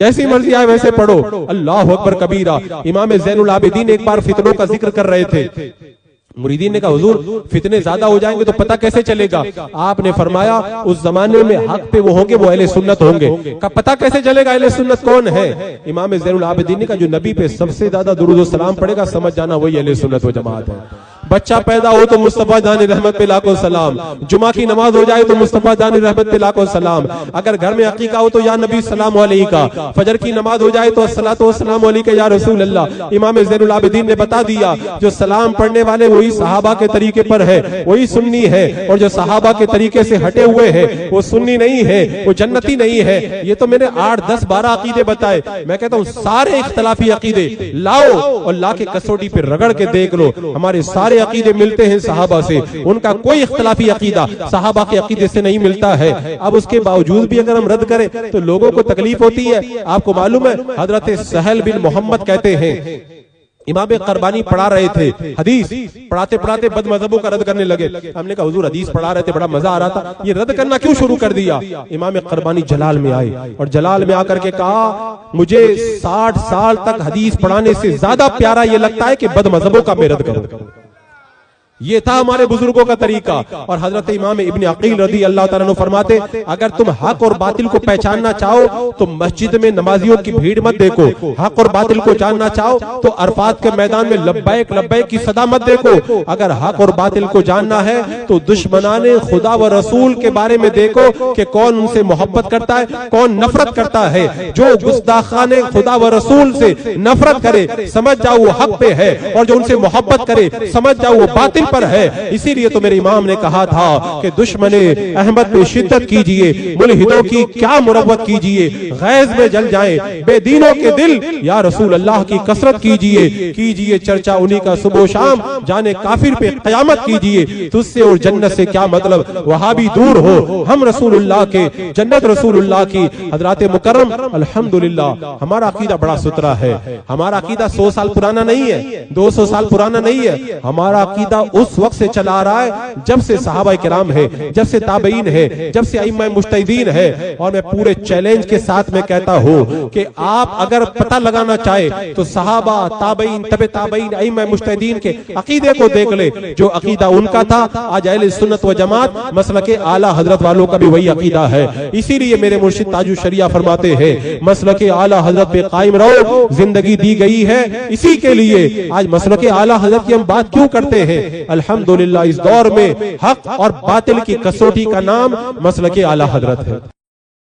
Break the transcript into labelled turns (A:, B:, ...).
A: جیسی مرضی آئے ویسے پڑھو، اللہ اکبر کبیرہ۔ امام زین العابدین ایک بار فتنوں کا ذکر کر رہے تھے، مریدین نے کہا حضور فتنے زیادہ ہو جائیں گے تو پتہ کیسے چلے گا؟ آپ نے فرمایا اس زمانے میں حق پہ وہ ہوں گے وہ اہل سنت ہوں گے۔ کہا پتہ کیسے چلے گا اہل سنت کون ہے؟ امام زین العابدین نے کہا جو نبی پہ سب سے زیادہ درود و سلام پڑے گا سمجھ جانا وہی اہل سنت و جماعت ہے۔ بچہ پیدا ہو تو مصطفیٰ جان رحمت پہ لاکھوں سلام، جمعہ کی نماز ہو جائے تو مصطفیٰ جان رحمت پہ لاکھوں سلام، اگر گھر میں عقیقہ ہو تو یا نبی سلام علیکہ، فجر کی نماز ہو جائے تو الصلاۃ والسلام علیکہ یا رسول اللہ۔ امام زین العابدین نے بتا دیا جو سلام پڑھنے والے وہی صحابہ کے طریقے پر ہے، وہی سنی ہے، اور جو صحابہ کے طریقے سے ہٹے ہوئے ہیں وہ سنی نہیں ہے، وہ جنتی نہیں ہے۔ یہ تو میں نے 8 10 12 عقیدے بتائے، میں کہتا ہوں سارے اختلافی عقیدے لاؤ اور لا کے کسوٹی پہ رگڑ کے دیکھ لو، ہمارے سارے عقیدے ملتے ہیں صحابہ سے، ان کا کوئی اختلافی عقیدہ صحابہ کے عقیدے سے نہیں ملتا ہے۔ اب اس کے باوجود بھی اگر ہم رد کریں تو لوگوں کو تکلیف ہوتی ہے۔ آپ کو معلوم ہے حضرت سہل بن محمد کہتے ہیں امام قربانی پڑھا رہے تھے حدیث، پڑھاتے پڑھاتے بد مذہبوں کا رد کرنے لگے۔ ہم نے کہا حضور حدیث پڑھا رہے تھے بڑا مزہ آ رہا تھا، یہ رد کرنا کیوں شروع کر دیا؟ امام قربانی جلال میں آئے اور جلال میں آ کر کے کہا مجھے 60 سال تک حدیث پڑھانے سے زیادہ پیارا یہ لگتا ہے کہ بد مذہبوں کا میں رد کروں۔ یہ تھا ہمارے بزرگوں کا طریقہ۔ اور حضرت امام ابن عقیل رضی اللہ تعالیٰ عنہ فرماتے اگر تم حق اور باطل کو پہچاننا چاہو تو مسجد میں نمازیوں کی بھیڑ مت دیکھو، حق اور باطل کو جاننا چاہو تو عرفات کے میدان میں لبیک لبیک کی صدا مت دیکھو، اگر حق اور باطل کو جاننا ہے تو دشمنان خدا و رسول کے بارے میں دیکھو کہ کون ان سے محبت کرتا ہے کون نفرت کرتا ہے۔ جو گستاخان خدا و رسول سے نفرت کرے سمجھ جاؤ وہ حق پہ ہے، اور جو ان سے محبت کرے سمجھ جاؤ وہ باطل پر ہے۔ اسی لیے تو میرے امام نے کہا تھا کہ دشمن احمد پہ شدت کیجئے، ملحدوں کی کیا مروت کیجئے، غیظ میں جل جائیں بے دینوں کے دل، یا رسول اللہ کی کثرت کیجئے چرچا انہی کا صبح و شام، جانے کافر پہ قیامت کیجئے، تجھ سے اور جنت سے کیا مطلب وہابی دور ہو، ہم رسول اللہ کے جنت رسول اللہ کی۔ حضرات مکرم الحمدللہ ہمارا عقیدہ بڑا ستھرا ہے، ہمارا عقیدہ 100 سال پرانا نہیں ہے، 200 سال پرانا نہیں ہے، ہمارا عقیدہ اس وقت سے چلا آ رہا ہے جب سے صحابہ کرام ہے، جب سے تابعین ہے، جب سے ائمہ مجتہدین ہے۔ اور میں پورے چیلنج کے ساتھ میں کہتا ہوں کہ آپ اگر پتہ لگانا چاہے تو صحابہ تابعین تبع تابعین ائمہ مجتہدین کے عقیدے کو دیکھ لے، جو عقیدہ ان کا تھا آج اہل سنت و جماعت مسلک اعلیٰ حضرت والوں کا بھی وہی عقیدہ ہے۔ اسی لیے میرے مرشد تاج الشریعہ فرماتے ہیں مسلک اعلیٰ حضرت پہ قائم رہو، زندگی دی گئی ہے اسی کے لیے۔ آج مسلک اعلیٰ حضرت کی ہم بات کیوں کرتے ہیں؟ الحمدللہ اس دور میں حق اور باطل کی کسوٹی کا نام مسلک اعلیٰ حضرت ہے۔